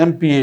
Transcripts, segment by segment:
MPA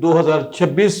2026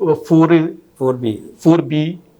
4A, 4B 4B,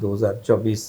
2024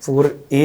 4A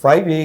5A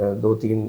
2-3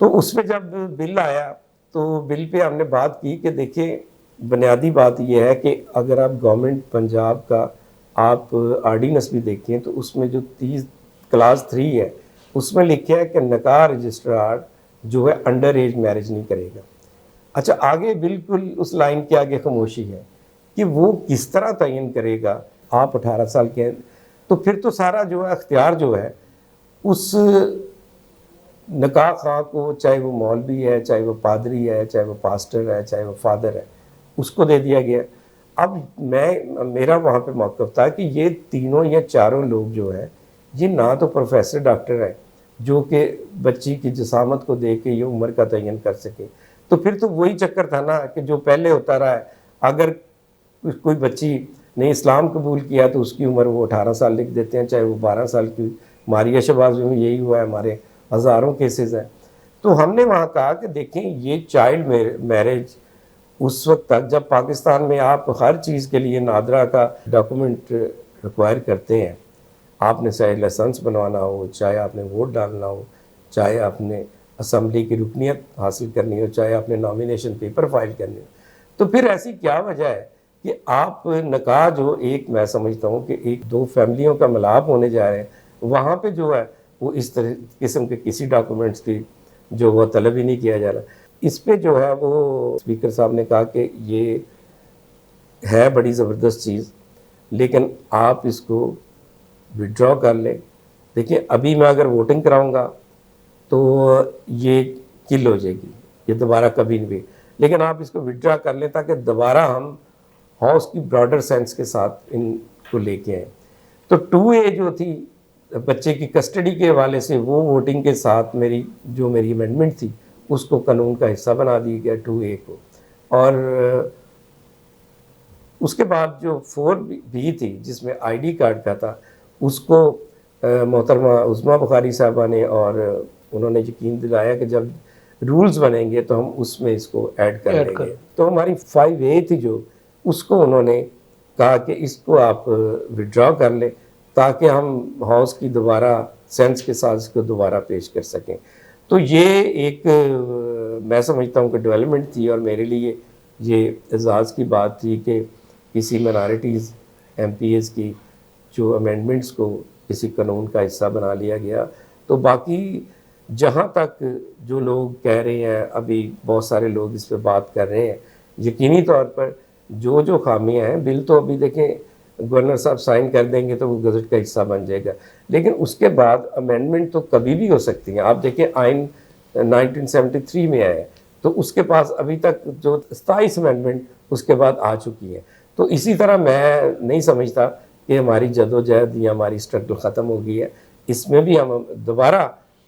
تو اس میں جب بل آیا تو بل پہ ہم نے بات کی کہ دیکھیں بنیادی بات یہ ہے کہ اگر آپ گورنمنٹ پنجاب کا آپ آرڈیننس بھی دیکھیں تو اس میں جو 30 کلاس 3 ہے اس میں لکھا ہے کہ نکاح رجسٹرار جو ہے انڈر ایج میرج نہیں کرے گا. اچھا آگے بالکل اس لائن کے آگے خاموشی ہے کہ وہ کس طرح تعین کرے گا. آپ 18 سال کے ہیں تو پھر تو سارا جو ہے اختیار جو ہے اس نکاح خواہ کو، چاہے وہ مولوی ہے، چاہے وہ پادری ہے، چاہے وہ پاسٹر ہے، چاہے وہ فادر ہے، اس کو دے دیا گیا. اب میرا وہاں پہ موقف تھا کہ یہ تینوں یا چاروں لوگ جو ہے یہ نہ تو پروفیسر ڈاکٹر ہے جو کہ بچی کی جسامت کو دیکھ کے یہ عمر کا تعین کر سکے. تو پھر تو وہی چکر تھا نا کہ جو پہلے ہوتا رہا ہے، اگر کوئی بچی نے اسلام قبول کیا تو اس کی عمر وہ 18 سال لکھ دیتے ہیں، چاہے وہ 12 سال کی. ماریہ شہباز میں یہی ہوا ہے، ہمارے ہزاروں کیسز ہیں. تو ہم نے وہاں کہا کہ دیکھیں یہ چائلڈ میرج اس وقت تک جب پاکستان میں آپ ہر چیز کے لیے نادرا کا ڈاکومنٹ ریکوائر کرتے ہیں، آپ نے چاہے لائسنس بنوانا ہو، چاہے آپ نے ووٹ ڈالنا ہو، چاہے آپ نے اسمبلی کی رکنیت حاصل کرنی ہو، چاہے آپ نے نامینیشن پیپر فائل کرنی ہو، تو پھر ایسی کیا وجہ ہے کہ آپ نکاح جو ایک میں سمجھتا ہوں کہ ایک دو فیملیوں کا ملاپ ہونے جا رہے ہیں، وہاں پہ جو ہے وہ اس طرح قسم کے کسی ڈاکومنٹس کی جو وہ طلب ہی نہیں کیا جا رہا. اس پہ جو ہے وہ اسپیکر صاحب نے کہا کہ یہ ہے بڑی زبردست چیز لیکن آپ اس کو وڈرا کر لیں. دیکھیں ابھی میں اگر ووٹنگ کراؤں گا تو یہ کل ہو جائے گی، یہ دوبارہ کبھی نہیں بھی، لیکن آپ اس کو وڈرا کر لیں تاکہ دوبارہ ہم ہاؤس کی براڈر سینس کے ساتھ ان کو لے کے آئیں. تو 2A جو تھی بچے کی کسٹڈی کے حوالے سے وہ ووٹنگ کے ساتھ میری امینڈمنٹ تھی اس کو قانون کا حصہ بنا دیا گیا 2A کو. اور اس کے بعد جو 4B تھی جس میں ID کارڈ کا تھا اس کو محترمہ عظمیٰ بخاری صاحبہ نے، اور انہوں نے یقین دلایا کہ جب رولز بنیں گے تو ہم اس میں اس کو ایڈ کر لیں گے. تو ہماری 5A تھی جو اس کو انہوں نے کہا کہ اس کو آپ وڈرا کر لیں تاکہ ہم ہاؤس کی دوبارہ سینس کے ساتھ اس کو دوبارہ پیش کر سکیں. تو یہ ایک میں سمجھتا ہوں کہ ڈیولپمنٹ تھی اور میرے لیے یہ اعزاز کی بات تھی کہ کسی منارٹیز MPs کی جو امینڈمنٹس کو کسی قانون کا حصہ بنا لیا گیا. تو باقی جہاں تک جو لوگ کہہ رہے ہیں، ابھی بہت سارے لوگ اس پہ بات کر رہے ہیں، یقینی طور پر جو خامیاں ہیں بل تو ابھی دیکھیں گورنر صاحب سائن کر دیں گے تو وہ گزٹ کا حصہ بن جائے گا، لیکن اس کے بعد امینڈمنٹ تو کبھی بھی ہو سکتی ہیں. آپ دیکھیں آئین 1973 میں آیا ہے تو اس کے پاس ابھی تک جو 27 امینڈمنٹ اس کے بعد آ چکی ہیں. تو اسی طرح میں نہیں سمجھتا کہ ہماری جدوجہد یا ہماری اسٹرگل ختم ہو گئی ہے. اس میں بھی ہم دوبارہ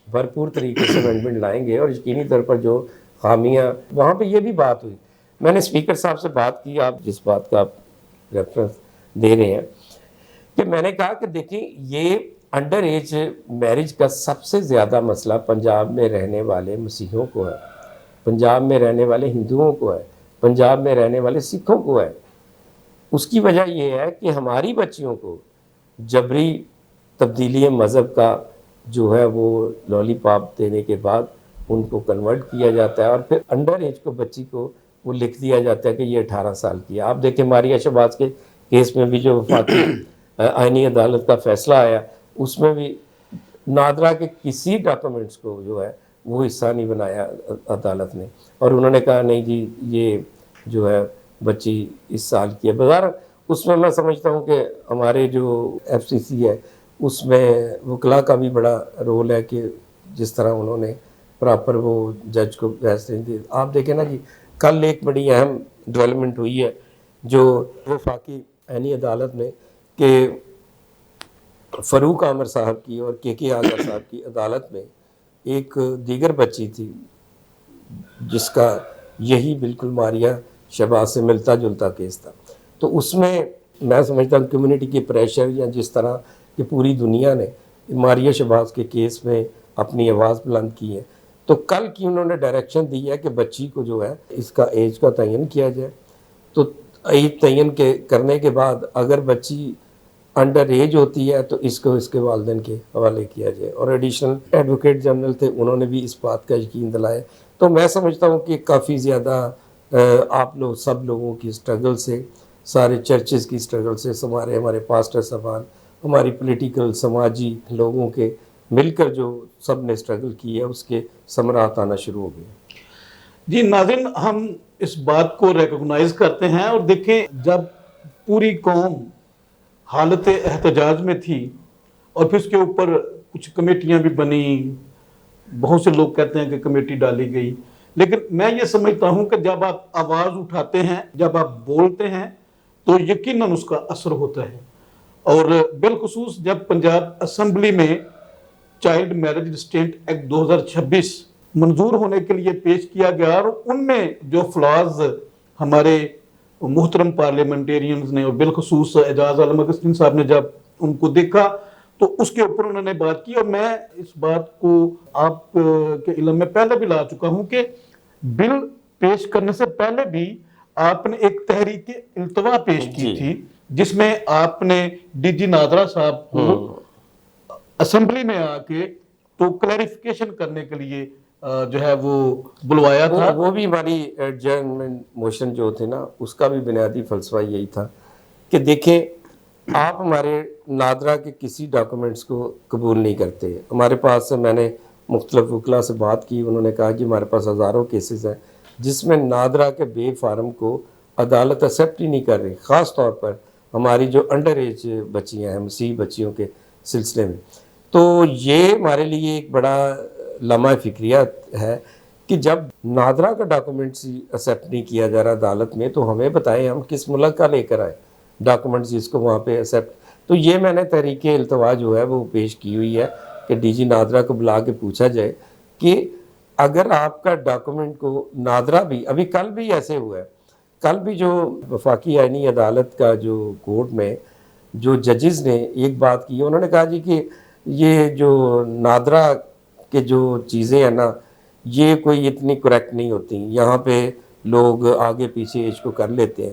بھرپور طریقے سے امینڈمنٹ لائیں گے اور یقینی طور پر جو خامیاں وہاں پہ یہ بھی بات ہوئی. میں نے اسپیکر صاحب سے بات کی، آپ جس بات کا آپ ریفرنس دے رہے ہیں، کہ میں نے کہا کہ دیکھیں یہ انڈر ایج میرج کا سب سے زیادہ مسئلہ پنجاب میں رہنے والے مسیحیوں کو ہے، پنجاب میں رہنے والے ہندوؤں کو ہے، پنجاب میں رہنے والے سکھوں کو ہے. اس کی وجہ یہ ہے کہ ہماری بچیوں کو جبری تبدیلی مذہب کا جو ہے وہ لالی پاپ دینے کے بعد ان کو کنورٹ کیا جاتا ہے اور پھر انڈر ایج کو بچی کو وہ لکھ دیا جاتا ہے کہ یہ 18 سال کی ہے. آپ دیکھیں ماریہ شہباز کے کیس میں بھی جو وفاقی آئینی عدالت کا فیصلہ آیا اس میں بھی نادرا کے کسی ڈاکومنٹس کو جو ہے وہ حصہ نہیں بنایا عدالت نے، اور انہوں نے کہا نہیں جی یہ جو ہے بچی اس سال کی ہے. بظاہر اس میں سمجھتا ہوں کہ ہمارے جو FCC ہے اس میں وکلا کا بھی بڑا رول ہے کہ جس طرح انہوں نے پراپر وہ جج کو فیصلے دی. آپ دیکھیں نا جی کل ایک بڑی اہم ڈیولپمنٹ ہوئی ہے جو وفاقی آئینی عدالت میں کہ فاروق عامر صاحب کی اور KK آزاد صاحب کی عدالت میں ایک دیگر بچی تھی جس کا یہی بالکل ماریہ شہباز سے ملتا جلتا کیس تھا. تو اس میں سمجھتا ہوں کمیونٹی کے پریشر یا جس طرح کہ پوری دنیا نے ماریہ شہباز کے کیس میں اپنی آواز بلند کی ہے، تو کل کی انہوں نے ڈائریکشن دی ہے کہ بچی کو جو ہے اس کا ایج کا تعین کیا جائے. تو ایج تعین کرنے کے بعد اگر بچی انڈر ایج ہوتی ہے تو اس کو اس کے والدین کے حوالے کیا جائے. اور ایڈیشنل ایڈوکیٹ جنرل تھے, انہوں نے بھی اس بات کا یقین دلایا. تو میں سمجھتا ہوں کہ کافی زیادہ آپ لوگ سب لوگوں کی اسٹرگل سے, سارے چرچز کی اسٹرگل سے, ہمارے پاسٹر صاحبان, ہماری پولیٹیکل سماجی لوگوں کے مل کر جو سب نے اسٹرگل کی ہے, اس کے ثمرات آنا شروع ہو گئے. جی ناظرین, ہم اس بات کو ریکگنائز کرتے ہیں. اور دیکھیں, جب پوری قوم حالت احتجاج میں تھی اور پھر اس کے اوپر کچھ کمیٹیاں بھی بنی, بہت سے لوگ کہتے ہیں کہ کمیٹی ڈالی گئی, لیکن میں یہ سمجھتا ہوں کہ جب آپ آواز اٹھاتے ہیں, جب آپ بولتے ہیں, تو یقیناً اس کا اثر ہوتا ہے. اور بالخصوص جب پنجاب اسمبلی میں چائلڈ میرج ریسٹرینٹ ایکٹ 2026 منظور ہونے کے لیے پیش کیا گیا, اور ان میں جو فلاز ہمارے محترم پارلیمنٹیرینز نے اور بالخصوص اعجاز عالم اگسٹین صاحب نے جب ان کو دیکھا, تو اس کے اوپر انہوں نے بات کی. اور میں اس بات کو آپ کے علم میں پہلے بھی لا چکا ہوں کہ بل پیش کرنے سے پہلے بھی آپ نے ایک تحریک التوا پیش کی جی. تھی, جس میں آپ نے ڈی جی نادرا صاحب کو اسمبلی میں آ کے تو کلیریفیکیشن کرنے کے لیے جو ہے وہ بلوایا تھا. وہ بھی ہماری ایڈجرنمنٹ موشن جو تھے نا, اس کا بھی بنیادی فلسفہ یہی تھا کہ دیکھیں, آپ ہمارے نادرا کے کسی ڈاکومنٹس کو قبول نہیں کرتے. ہمارے پاس سے میں نے مختلف وکلا سے بات کی, انہوں نے کہا کہ ہمارے پاس ہزاروں کیسز ہیں جس میں نادرا کے بے فارم کو عدالت ایکسیپٹ ہی نہیں کر رہی, خاص طور پر ہماری جو انڈر ایج بچیاں ہیں, مسیح بچیوں کے سلسلے میں. تو یہ ہمارے لیے ایک بڑا لمحہ فکریہ ہے کہ جب نادرا کا ڈاکومنٹس ایکسیپٹ نہیں کیا جا رہا عدالت میں, تو ہمیں بتائیں ہم کس ملک کا لے کر آئے ڈاکومنٹس جس کو وہاں پہ ایکسیپٹ. تو یہ میں نے تحریک التوا جو ہے وہ پیش کی ہوئی ہے کہ ڈی جی نادرا کو بلا کے پوچھا جائے کہ اگر آپ کا ڈاکومنٹ کو نادرا بھی, ابھی کل بھی ایسے ہوا ہے, کل بھی جو وفاقی آئینی عدالت کا جو کورٹ میں جو ججز نے ایک بات کی, انہوں نے کہا جی کہ یہ جو نادرا کے جو چیزیں ہیں نا, یہ کوئی اتنی کریکٹ نہیں ہوتی, یہاں پہ لوگ آگے پیچھے ایج کو کر لیتے ہیں.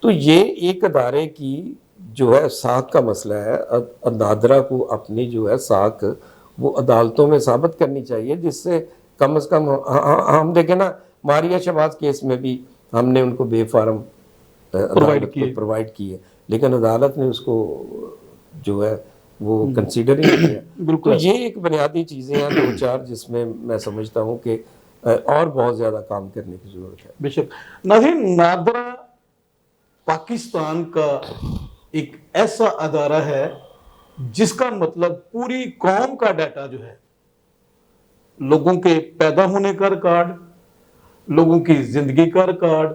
تو یہ ایک ادارے کی جو ہے ساکھ کا مسئلہ ہے. نادرا کو اپنی جو ہے ساکھ وہ عدالتوں میں ثابت کرنی چاہیے, جس سے کم از کم ہم دیکھیں نا, ماریہ شہباز کیس میں بھی ہم نے ان کو بے فارم عدالت کو پرووائڈ کی ہے, لیکن عدالت نے اس کو جو ہے وہ کنسیڈر ہی نہیں کیا. تو یہ ایک بنیادی چیزیں ہیں دو چار, جس میں میں سمجھتا ہوں کہ اور بہت زیادہ کام کرنے کی ضرورت ہے. بے شک. ناظرین, نادرا پاکستان کا ایک ایسا ادارہ ہے جس کا مطلب پوری قوم کا ڈیٹا جو ہے, لوگوں کے پیدا ہونے کا ریکارڈ, لوگوں کی زندگی کا ریکارڈ,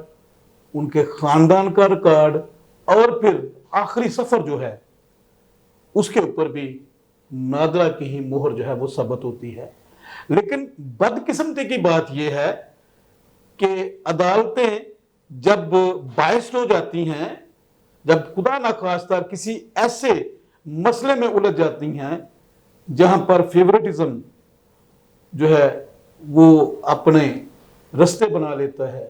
ان کے خاندان کا ریکارڈ, اور پھر آخری سفر جو ہے اس کے اوپر بھی نادرا کی ہی مہر جو ہے وہ ثبت ہوتی ہے. لیکن بدقسمتی کی بات یہ ہے کہ عدالتیں جب باعث ہو جاتی ہیں, جب خدا نخواستہ کسی ایسے مسئلے میں الجھ جاتی ہیں جہاں پر فیورٹزم جو ہے وہ اپنے رستے بنا لیتا ہے,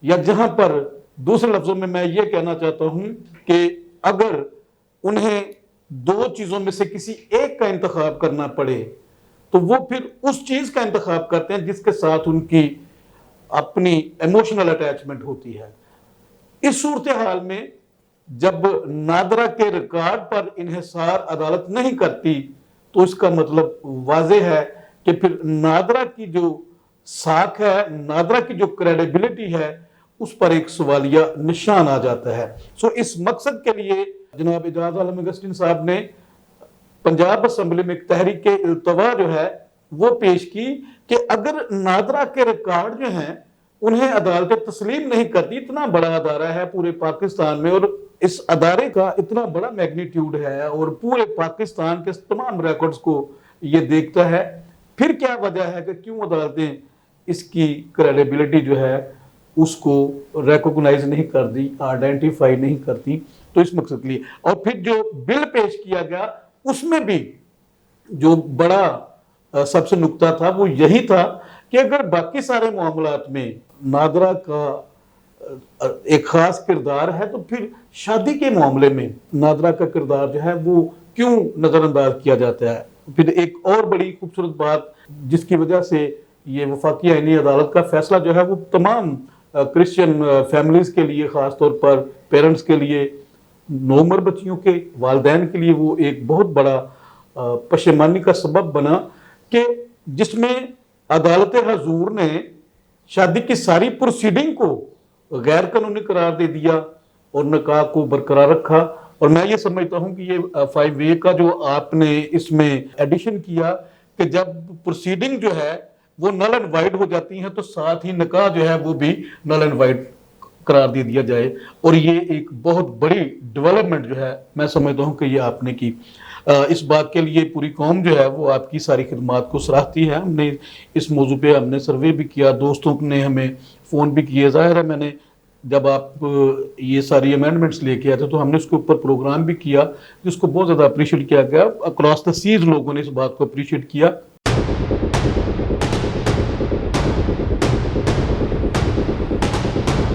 یا جہاں پر دوسرے لفظوں میں یہ کہنا چاہتا ہوں کہ اگر انہیں دو چیزوں میں سے کسی ایک کا انتخاب کرنا پڑے, تو وہ پھر اس چیز کا انتخاب کرتے ہیں جس کے ساتھ ان کی اپنی ایموشنل اٹیچمنٹ ہوتی ہے. اس صورتحال میں جب نادرا کے ریکارڈ پر انحصار عدالت نہیں کرتی, تو اس کا مطلب واضح ہے کہ پھر نادرا کی جو ساکھ ہے, نادرا کی جو کریڈیبلٹی ہے, اس پر ایک سوالیہ نشان آ جاتا ہے. اس مقصد کے لیے جناب اعجاز عالم اگسٹین صاحب نے پنجاب اسمبلی میں ایک تحریک التوا جو ہے وہ پیش کی کہ اگر نادرا کے ریکارڈ جو ہیں انہیں عدالتیں تسلیم نہیں کرتی, اتنا بڑا ادارہ ہے پورے پاکستان میں, اور اس ادارے کا اتنا بڑا میگنیٹیوڈ ہے اور پورے پاکستان کے تمام ریکارڈز کو یہ دیکھتا ہے, پھر کیا وجہ ہے کہ کیوں عدالتیں اس کی کریڈیبلٹی جو ہے اس کو ریکوگنائز نہیں کرتی, آئیڈینٹیفائی نہیں کرتی. تو اس مقصد کے لیے, اور پھر جو بل پیش کیا گیا اس میں بھی جو بڑا سب سے نکتہ تھا وہ یہی تھا کہ اگر باقی سارے معاملات میں نادرا کا ایک خاص کردار ہے، تو پھر شادی کے معاملے میں نادرہ کا کردار جو ہے وہ کیوں نظر انداز کیا جاتا ہے؟ پھر ایک اور بڑی خوبصورت بات جس کی وجہ سے یہ وفاقی آئینی عدالت کا فیصلہ جو ہے وہ تمام کرسچن فیملیز کے لیے، خاص طور پر پیرنٹس کے لیے، نوعمر بچیوں کے والدین کے لیے وہ ایک بہت بڑا پشیمانی کا سبب بنا، کہ جس میں عدالت حضور نے شادی کی ساری پروسیڈنگ کو غیر قانونی قرار دے دیا اور نکاح کو برقرار رکھا۔ اور میں یہ سمجھتا ہوں کہ یہ 5A کا جو آپ نے اس میں ایڈیشن کیا کہ جب پروسیڈنگ جو ہے وہ نل اینڈ وائڈ ہو جاتی ہیں تو ساتھ ہی نکاح جو ہے وہ بھی نل اینڈ وائڈ قرار دے دیا جائے، اور یہ ایک بہت بڑی ڈیولپمنٹ جو ہے میں سمجھتا ہوں کہ یہ آپ نے کی۔ اس بات کے لیے پوری قوم جو ہے وہ آپ کی ساری خدمات کو سراہتی ہے۔ ہم نے اس موضوع پہ ہم نے سروے بھی کیا، دوستوں نے ہمیں فون بھی کیے، ظاہر ہے میں نے جب آپ یہ ساری امینڈمنٹس لے کے آئے تھے تو ہم نے اس کے اوپر پروگرام بھی کیا جس کو بہت زیادہ اپریشیٹ کیا گیا، اکراس دا سیز لوگوں نے اس بات کو اپریشیٹ کیا